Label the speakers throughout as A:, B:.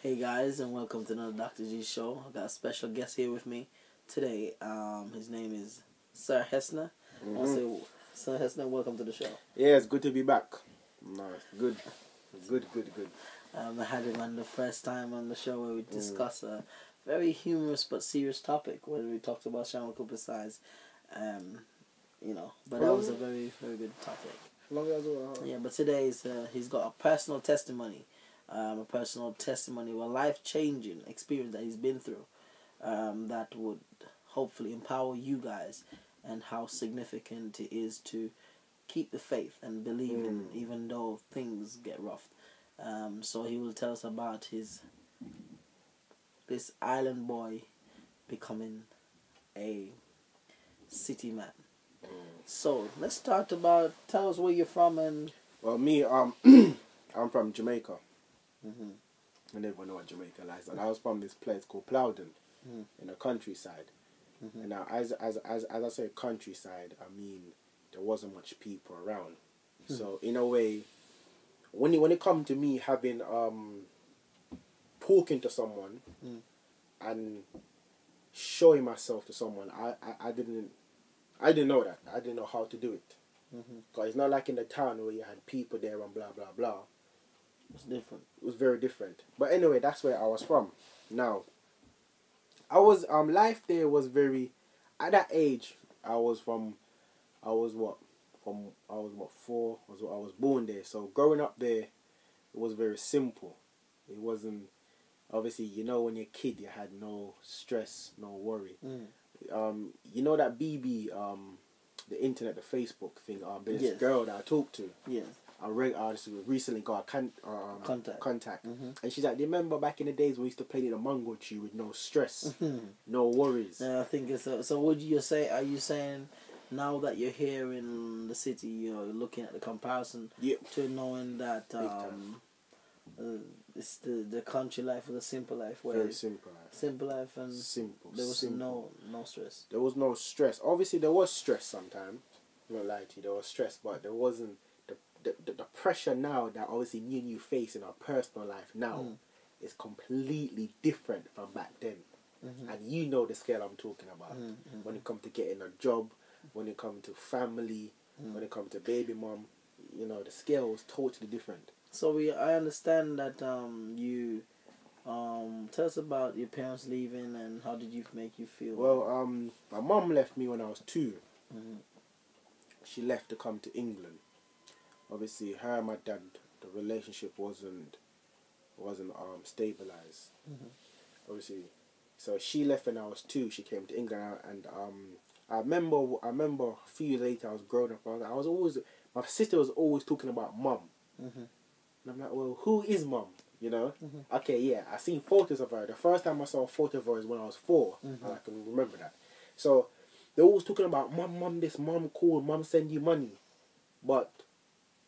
A: Hey guys, and welcome to another Dr. G show. I got a special guest here with me today. His name is Sir Hessner. I want to say, Sir Hessner, welcome to the show.
B: Yeah, it's good to be back. Nice, good.
A: I had him on the first time on the show where we discussed a very humorous but serious topic, where we talked about Shaman Cooper's size. But that was a very, very good topic. Yeah, but today he's got a personal testimony. A life-changing experience that he's been through that would hopefully empower you guys, and how significant it is to keep the faith and believe in, even though things get rough. So he will tell us about this island boy becoming a city man. So let's tell us where you're from. And
B: well, me, I'm from Jamaica. I never know what Jamaica lies. And I was from this place called Plowden, in the countryside. And now, as I say countryside, I mean there wasn't much people around. So in a way, when it come to me having talking to someone and showing myself to someone, I didn't know that. I didn't know how to do it. Because it's not like in the town where you had people there and blah blah blah.
A: it's different.
B: It was very different. But anyway, that's where I was from. Now, I was life there was very, at that age I was 4. I was born there. So growing up there, it was very simple. It wasn't, obviously, when you're a kid you had no stress, no worry. That BB, the internet, the Facebook thing, this girl that I talked to.
A: Yes.
B: I recently got a contact. And she's like, do you remember back in the days we used to play the mango tree with no stress, no worries?
A: I think it's so. Would you say? Are you saying now that you're here in the city, you're looking at the comparison to knowing that it's the country life or the simple life? Where
B: very simple life.
A: Simple life and
B: simple.
A: There was
B: simple.
A: no stress.
B: There was no stress. Obviously, there was stress sometimes. I'm not lying to you. There was stress, but there wasn't. The pressure now that obviously me and you face in our personal life now is completely different from back then. And you know the scale I'm talking about. When it comes to getting a job, when it comes to family, when it comes to baby mom, the scale was totally different.
A: So I understand that you tell us about your parents leaving, and how did you make you feel?
B: Well, my mom left me when I was 2. She left to come to England. Obviously, her and my dad, the relationship wasn't stabilized. Obviously, so she left when I was 2. She came to England, and I remember a few years later, I was growing up. My sister was always talking about mum, and I'm like, well, who is mum? Okay, yeah, I seen photos of her. The first time I saw a photo of her is when I was 4. And I can remember that. So they're always talking about mum this, mum cool, mum send you money, but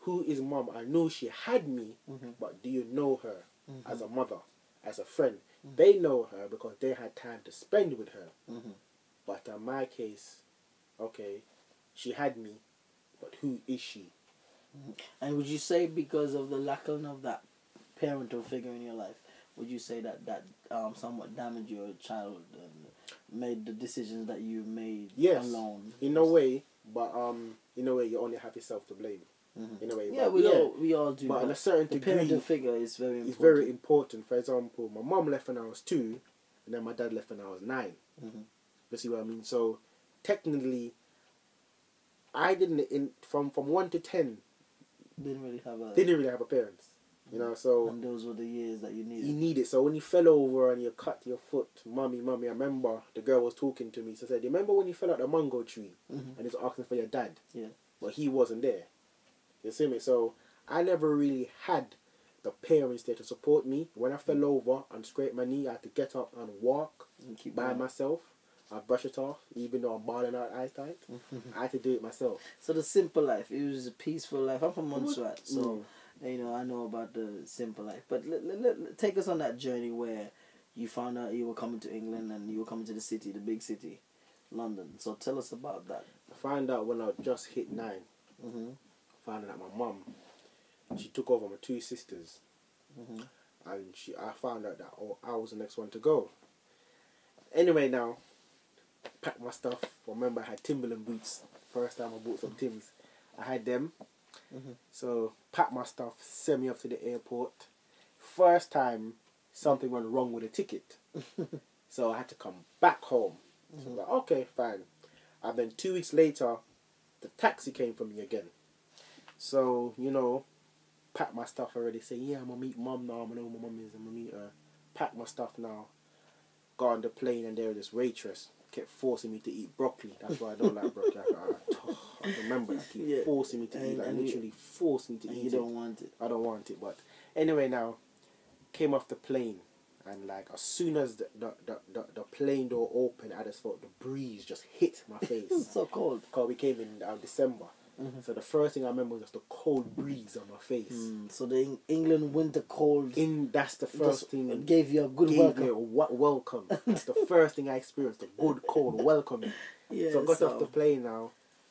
B: who is mum? I know she had me, but do you know her as a mother, as a friend? They know her because they had time to spend with her. But in my case, okay, she had me, but who is she?
A: And would you say because of the lack of that parental figure in your life, would you say that somewhat damaged your childhood and made the decisions that you made alone?
B: In a way, but in a way you only have yourself to blame. In a way,
A: we all do.
B: But in a certain degree,
A: the parental figure is very important.
B: It's very important. For example, my mom left when I was 2, and then my dad left when I was 9. You see what I mean? So technically, I didn't from 1 to 10.
A: Didn't really have a parents.
B: So
A: and those were the years that you needed.
B: You need it. So when you fell over and you cut your foot, mommy, I remember the girl was talking to me. So I said, "Do you remember when you fell out the mango tree and it's asking for your dad?"
A: Yeah.
B: But he wasn't there. You see me? So I never really had the parents there to support me. When I fell over and scraped my knee, I had to get up and walk by myself. I brush it off, even though I'm bawling out eyes tight. I had to do it myself.
A: So the simple life, it was a peaceful life. I'm from Montserrat, so I know about the simple life. But take us on that journey where you found out you were coming to England and you were coming to the city, the big city, London. So tell us about that.
B: I found out when I just hit 9. Found out my mum, she took over my 2 sisters. and I found out that I was the next one to go. Anyway, now packed my stuff. Remember, I had Timberland boots. First time I bought some Timbs, I had them. So packed my stuff, sent me off to the airport. First time something went wrong with a ticket, so I had to come back home. So I was like, okay, fine. And then 2 weeks later, the taxi came for me again. So, you know, pack my stuff already. Say, yeah, I'm gonna meet mum now. I know my mum is. I'm gonna meet her. Pack my stuff now. Got on the plane, and there this waitress kept forcing me to eat broccoli. That's why I don't like broccoli. I remember that. Keep forcing me to eat. Like, literally forced me to eat.
A: You don't want it.
B: I don't want it. But anyway, now came off the plane, and like as soon as the plane door opened, I just felt the breeze just hit my face.
A: It's so cold.
B: Because we came in December. So the first thing I remember was just the cold breeze on my face.
A: So the England winter cold.
B: That's the first thing.
A: It gave you a good welcome.
B: Me a welcome. That's the first thing I experienced. A good cold welcome.
A: Yeah,
B: so I got off the plane now,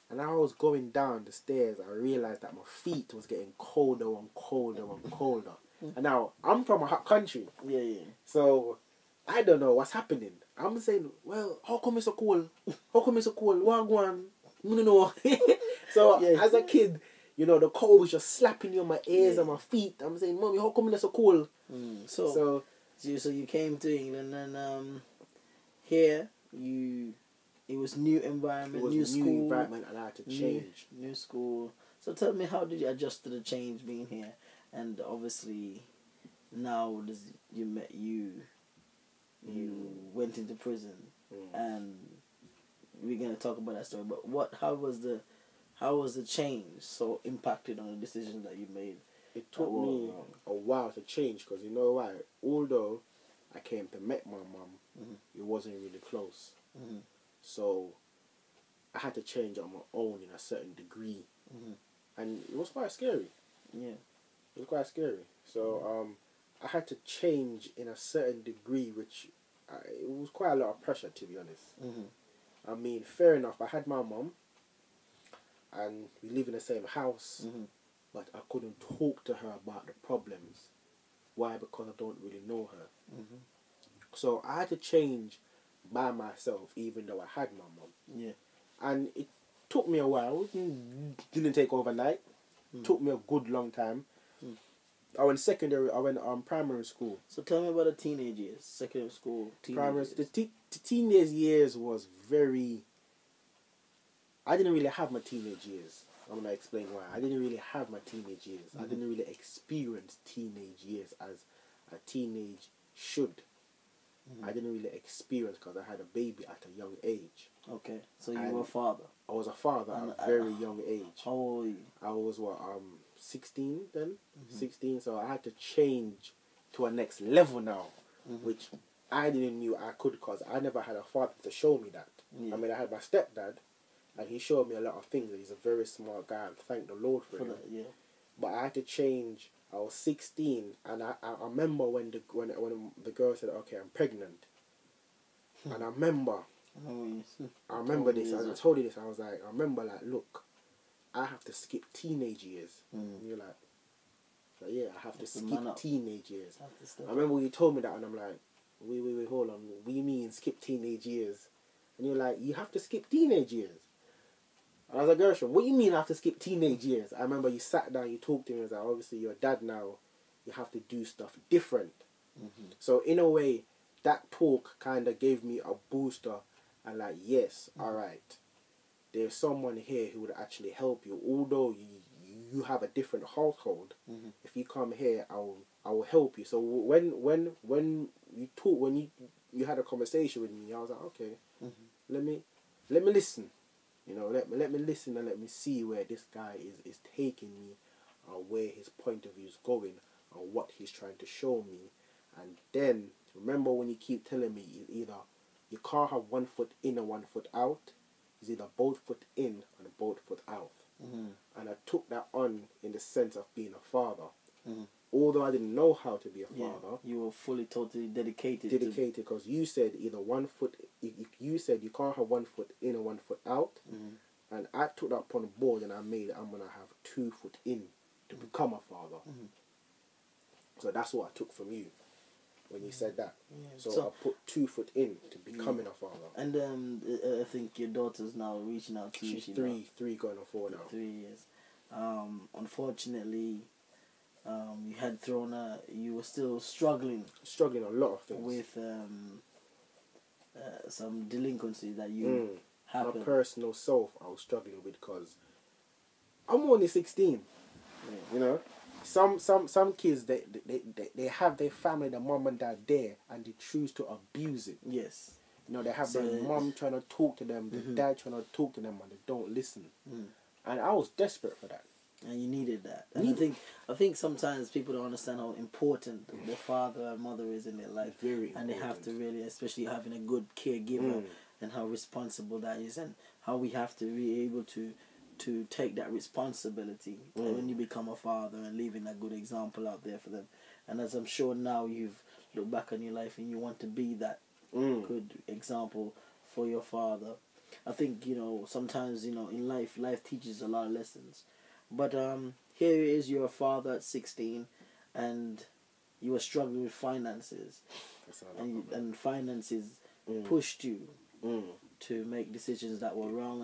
B: and I was going down the stairs. I realized that my feet was getting colder and colder and colder. And now I'm from a hot country.
A: Yeah.
B: So I don't know what's happening. I'm saying, well, how come it's so cold? How come it's so cold? What go on? No. So as a kid, you know, the cold was just slapping you on my ears and my feet. I'm saying, Mommy, how come it's so cold?
A: So you came to England, and here it was new environment, new school,
B: environment, and I had to change.
A: New school. So tell me, how did you adjust to the change being here? And obviously, now you went into prison, and we're gonna talk about that story. But how was the change so impacted on the decision that you made?
B: It took me a while to change, because you know why? Although I came to meet my mum, it wasn't really close. So I had to change on my own in a certain degree, and it was quite scary.
A: Yeah.
B: It was quite scary. So I had to change in a certain degree, which it was quite a lot of pressure, to be honest. I mean, fair enough, I had my mum, and we live in the same house, but I couldn't talk to her about the problems. Why? Because I don't really know her. So I had to change by myself, even though I had my mum.
A: Yeah.
B: And it took me a while. It didn't take overnight. Took me a good long time. I went primary school.
A: So tell me about the teenage years, secondary school, teenage years.
B: The teenage years was very... I didn't really have my teenage years. I'm going to explain why. I didn't really have my teenage years. I didn't really experience teenage years as a teenage should. I didn't really experience, because I had a baby at a young age.
A: Okay, so you were a father.
B: I was a father at a very young age.
A: How old were you?
B: I was 16 then, 16. So I had to change to a next level now, which I didn't knew I could, because I never had a father to show me that. I mean, I had my stepdad, and he showed me a lot of things. He's a very smart guy, and thank the Lord for him.
A: That,
B: But I had to change. I was 16, and I remember when the girl said, "Okay, I'm pregnant," and I remember this. I told you this. I was like, I remember, like, look, I have to skip teenage years. And you're like, yeah, I have to skip teenage years. I remember when you told me that, and I'm like, wait, hold on. What do you mean skip teenage years? And you're like, you have to skip teenage years. And I was like, Gershon, what do you mean I have to skip teenage years? I remember you sat down, you talked to me, and was like, obviously you're a dad now, you have to do stuff different. So in a way, that talk kind of gave me a booster, and like, yes, alright, there's someone here who would actually help you. Although you have a different household, if you come here, I will help you. So when you talk, when you had a conversation with me, I was like, okay, let me listen. You know, let me listen, and let me see where this guy is taking me, where his point of view is going, and what he's trying to show me. And then, remember when you keep telling me, either you can't have 1 foot in and 1 foot out, it's either both foot in and both foot out. And I took that on in the sense of being a father. Although I didn't know how to be a father.
A: You were fully, totally dedicated.
B: Because you said either 1 foot, you said you can't have 1 foot in and 1 foot out. And I took that upon the board, and I'm going to have 2 foot in to become a father. So that's what I took from you when you said that.
A: Yeah.
B: So I put 2 foot in to becoming a father.
A: And I think your daughter's now reaching out to you.
B: She's three going on 4 now.
A: 3 years. Unfortunately, you had you were still struggling
B: a lot of things
A: with some delinquency that you happened.
B: My personal self I was struggling with because I'm only 16.
A: Yeah.
B: You know, some kids they have their family, their mom and dad there, and they choose to abuse it.
A: Yes.
B: You know, they have their mom trying to talk to them, their dad trying to talk to them, and they don't listen. And I was desperate for that.
A: And you needed that. And I think sometimes people don't understand how important the father and mother is in their life.
B: Very important.
A: And they have to really, especially having a good caregiver, and how responsible that is, and how we have to be able to take that responsibility when you become a father and leaving a good example out there for them. And as I'm sure now you've looked back on your life and you want to be that good example for your father. I think, you know, sometimes, you know, in life teaches a lot of lessons. But here is your father at 16, and you were struggling with finances, and finances pushed you to make decisions that were wrong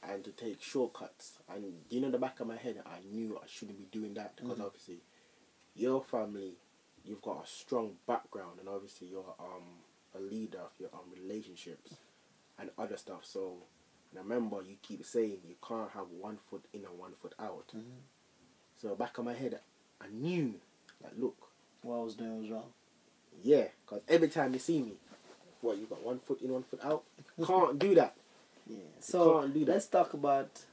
B: and to take shortcuts. And you know, in the back of my head, I knew I shouldn't be doing that because obviously, your family, you've got a strong background, and obviously you're a leader of your relationships and other stuff. So. And I remember you keep saying you can't have 1 foot in and 1 foot out. So back of my head, I knew that look,
A: what I was doing was wrong.
B: Yeah, because every time you see me, what, you got 1 foot in, 1 foot out? Can't do that.
A: Yeah. So
B: can't do that.
A: Let's talk about,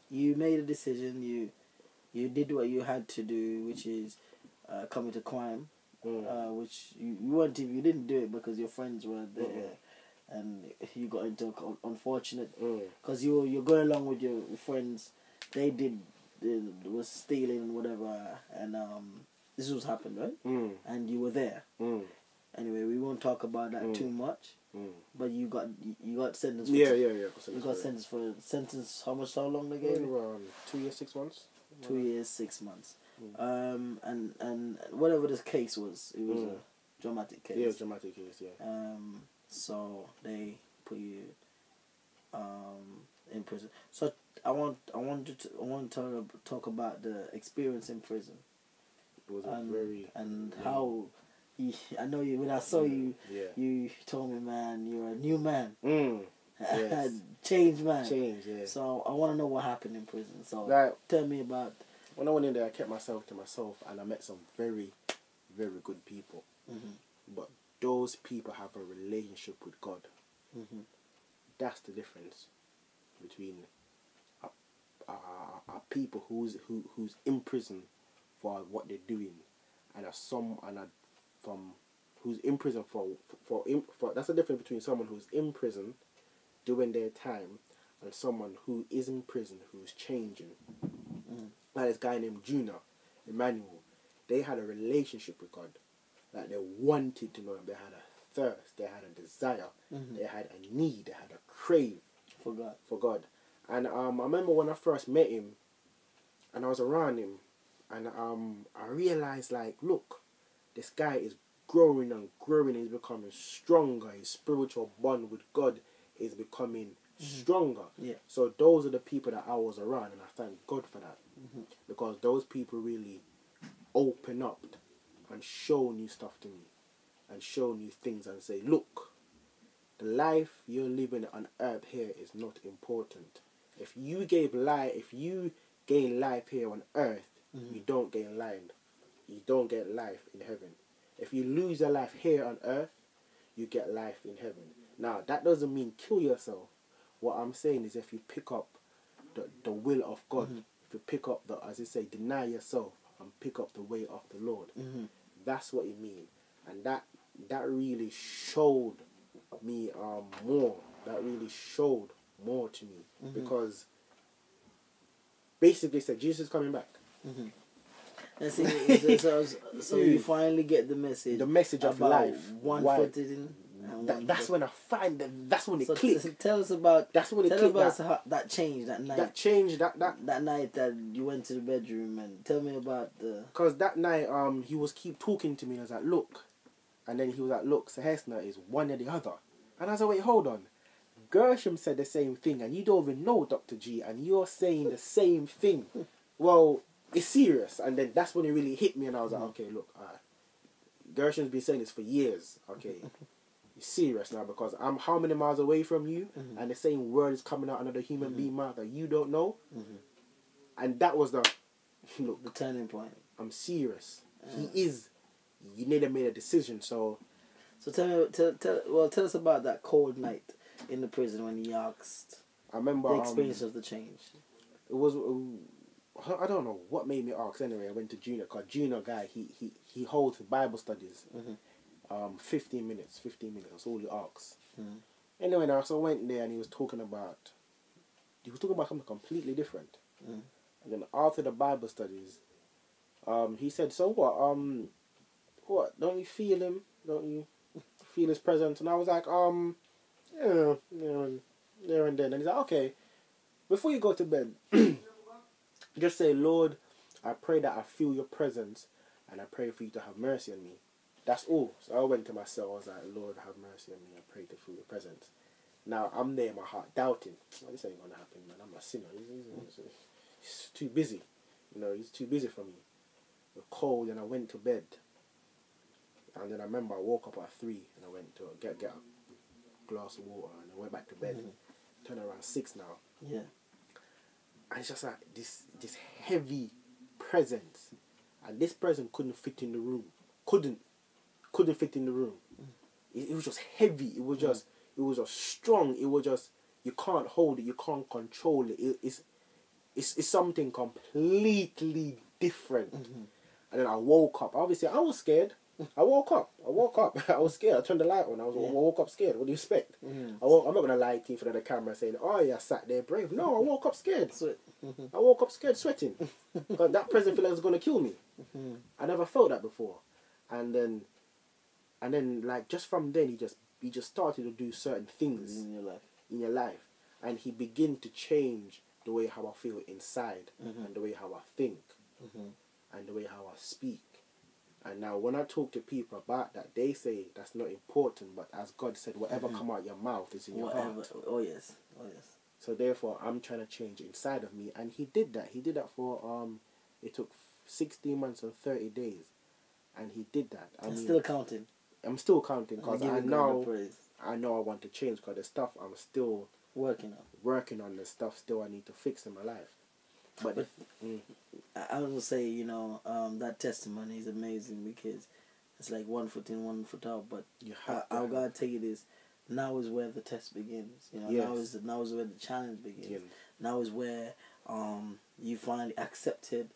A: you made a decision. You did what you had to do, which is commit a crime, which you didn't do it because your friends were there. And you got into unfortunate because you're going along with your friends. They was stealing and whatever, and this was happened, right? And you were there. Anyway, we won't talk about that too much. But you got sentenced. For you got sentenced. How long they gave you?
B: 2 years 6 months.
A: 2 years 6 months. And whatever this case was, it was a dramatic case.
B: Yeah, dramatic case. Yeah.
A: So they put you in prison. So I want to talk about the experience in prison.
B: It was
A: how I know you when I saw you. You told me, man, you're a new man.
B: Yes.
A: Changed man.
B: Yeah.
A: So I want to know what happened in prison. So tell me about.
B: When I went in there, I kept myself to myself, and I met some very, very good people. But those people have a relationship with God. That's the difference between a people who's in prison for what they're doing, and who's in prison for that's the difference between someone who's in prison doing their time and someone who is in prison who's changing. Like this guy named Emmanuel, they had a relationship with God. Like they wanted to know him. They had a thirst. They had a desire. They had a need. They had a crave for God. And I remember when I first met him, and I was around him, and I realized, like, look, this guy is growing and growing. He's becoming stronger. His spiritual bond with God is becoming stronger.
A: Yeah.
B: So those are the people that I was around, and I thank God for that, because those people really open up and show new stuff to me, and show new things, and say, look, the life you're living on earth here is not important. If you gain life here on earth, you don't gain life. You don't get life in heaven. If you lose your life here on earth, you get life in heaven. Now, that doesn't mean kill yourself. What I'm saying is, if you pick up the will of God, if you pick up as they say, deny yourself and pick up the way of the Lord. That's what it means. And that really showed me more. That really showed more to me. Because basically said, Jesus is coming back.
A: And see, so you finally get the message.
B: The message of life.
A: 1 foot in and
B: that's when I find that. That's when it clicked.
A: Tell us about.
B: That's when it
A: clicked.
B: Tell
A: us about that change that night.
B: That change that
A: night that you went to the bedroom, and tell me about the.
B: Because that night he was keep talking to me. I was like, look, and then he was like, look, Sahesna is one or the other, and I was like, wait, hold on. Gershom said the same thing, and you don't even know Dr. G, and you're saying the same thing. Well, it's serious, and then that's when it really hit me, and I was like, okay, look, Gershom's been saying this for years. Okay, it's serious now because I'm how many miles away from you, and the same word is coming out another human being mouth that you don't know, and that was the look,
A: the turning point.
B: I'm serious. He is. You need to make a decision. So
A: tell us about that cold night in the prison when he asked.
B: I remember
A: the experience of the change.
B: It was. I don't know what made me ask. Anyway, I went to Junior because Junior guy he holds Bible studies. 15 minutes. That's all he asks. Anyway, now so I went there and he was talking about something completely different. And then after the Bible studies, he said, "So what? What? Don't you feel him? Don't you feel his presence?" And I was like, yeah, there and then. And he's like, okay, before you go to bed, just say, Lord, I pray that I feel your presence and I pray for you to have mercy on me. That's all. So I went to myself, I was like, Lord, have mercy on me. I pray to feel your presence. Now, I'm there in my heart, doubting. Oh, this ain't going to happen, man. I'm a sinner. He's too busy. He's too busy for me. It was cold and I went to bed. And then I remember I woke up at 3 and I went to get a glass of water and I went back to bed. Turned around 6 now.
A: Yeah.
B: And it's just like this heavy presence. And this presence couldn't fit in the room. Couldn't fit in the room. It was just heavy. It was just strong. It was just, you can't hold it. You can't control it. It's something completely different. And then I woke up. Obviously, I was scared. I woke up. I was scared. I turned the light on. I woke up scared. What do you expect? I'm not going to lie to you in front of the camera saying, oh, yeah, I sat there brave. No, I woke up scared. I woke up scared, sweating. Because that present feeling was going to kill me. I never felt that before. And then, like, just from then, he just started to do certain things in your life. And he began to change the way how I feel inside and the way how I think and the way how I speak. And now when I talk to people about that, they say that's not important, but as God said, whatever come out your mouth is in your heart.
A: Oh yes.
B: So therefore, I'm trying to change inside of me. And he did that. He did that for, it took 16 months and 30 days. And he did that.
A: I'm still counting.
B: I'm still counting because I know I want to change because the stuff I'm still working on the stuff still I need to fix in my life. But
A: I would say, that testimony is amazing because it's like 1 foot in, 1 foot out. But I gotta tell you this: now is where the test begins.
B: Yes.
A: Now is where the challenge begins. Yeah. Now is where you finally accepted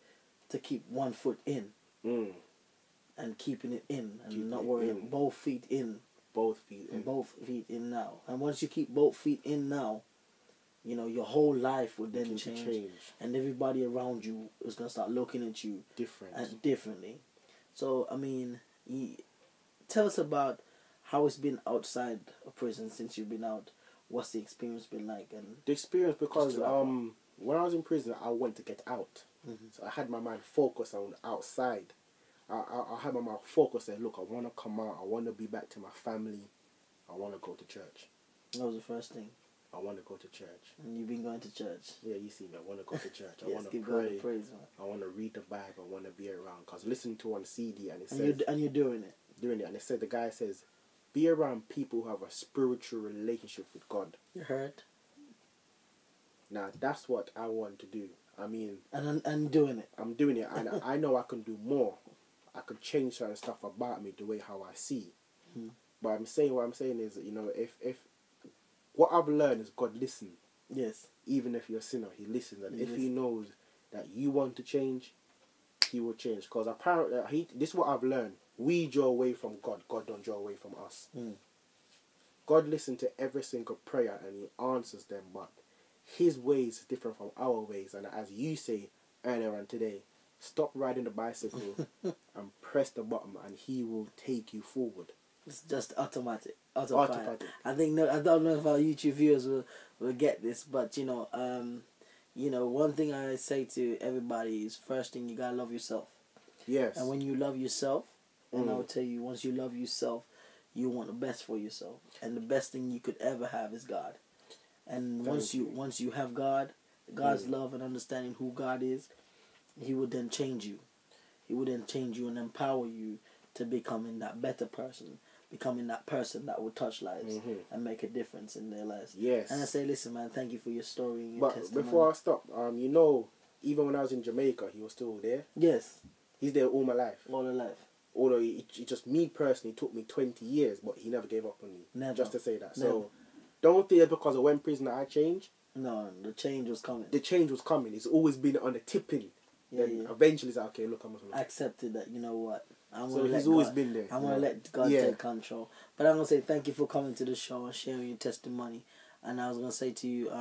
A: to keep 1 foot in and keeping it in and not worrying. Both feet in. Both feet in now. And once you keep both feet in now, your whole life will then change. And everybody around you is going to start looking at you differently. So, I mean, tell us about how it's been outside of prison since you've been out. What's the experience been like? And
B: the experience, because when I was in prison, I wanted to get out. So I had my mind focused on outside. I had my mind focused and look, I want to come out. I want to be back to my family. I want to go to church.
A: That was the first thing.
B: I want to go to church.
A: And you've been going to church.
B: Yeah, you see me. I want to go to church. I
A: Yes,
B: want to
A: pray.
B: Praise, I want to read the Bible. I want to be around. Because listening to one CD and it says...
A: And you're doing it.
B: And it said, the guy says, be around people who have a spiritual relationship with God.
A: You heard?
B: Now, that's what I want to do. I mean...
A: And I'm doing it.
B: I'm doing it. And I know I can do more. I could change certain stuff about me, the way how I see. But what I'm saying is, if what I've learned is God listens.
A: Yes.
B: Even if you're a sinner, he listens. And if he knows that you want to change, he will change. Because apparently, this is what I've learned. We draw away from God. God don't draw away from us. God listens to every single prayer and he answers them. But his ways is different from our ways. And as you say earlier on today, stop riding the bicycle and press the button and he will take you forward.
A: It's just autopilot.
B: Autopilot.
A: I think I don't know if our YouTube viewers will get this, but you know, one thing I say to everybody is first thing you gotta love yourself.
B: Yes.
A: And when you love yourself, and I will tell you, once you love yourself, you want the best for yourself, and the best thing you could ever have is God. And once you have God's love and understanding who God is, He would then change you. He would then change you and empower you to becoming that better person, becoming that person that will touch lives and make a difference in their lives.
B: Yes.
A: And I say, listen, man, thank you for your story and your
B: but
A: testimony.
B: before I stop, even when I was in Jamaica, he was still there.
A: Yes.
B: He's there all my life.
A: All the life.
B: Although it just me personally took me 20 years, but he never gave up on me.
A: Never.
B: Just to say that.
A: Never.
B: So don't think because I went prison that I changed.
A: No, the change was coming.
B: The change was coming. It's always been on the tipping.
A: Yeah,
B: then eventually it's like, okay, look, I'm
A: I accepted that, you know what?
B: He's always been there.
A: I'm going to let God take control. But I'm going to say thank you for coming to the show and sharing your testimony. And I was going to say to you,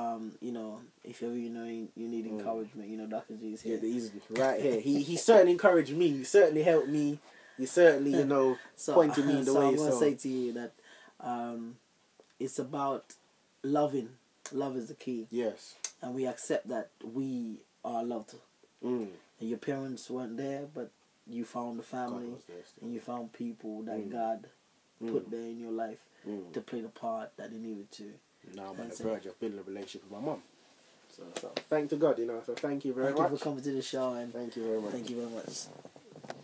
A: if ever you need encouragement, Dr. G is here.
B: Yeah, he's right here. He certainly encouraged me. He certainly helped me. He certainly, pointed me in the way.
A: I'm going to say to you that it's about loving. Love is the key.
B: Yes.
A: And we accept that we are loved.
B: Mm.
A: And your parents weren't there, but you found a family and you found people that God put there in your life to play the part that they needed to.
B: Now I'm on the verge of building a relationship with my mum. So thank to God, So thank you very much.
A: Thank you for coming to the show, and
B: thank you very much.
A: Thank you very much.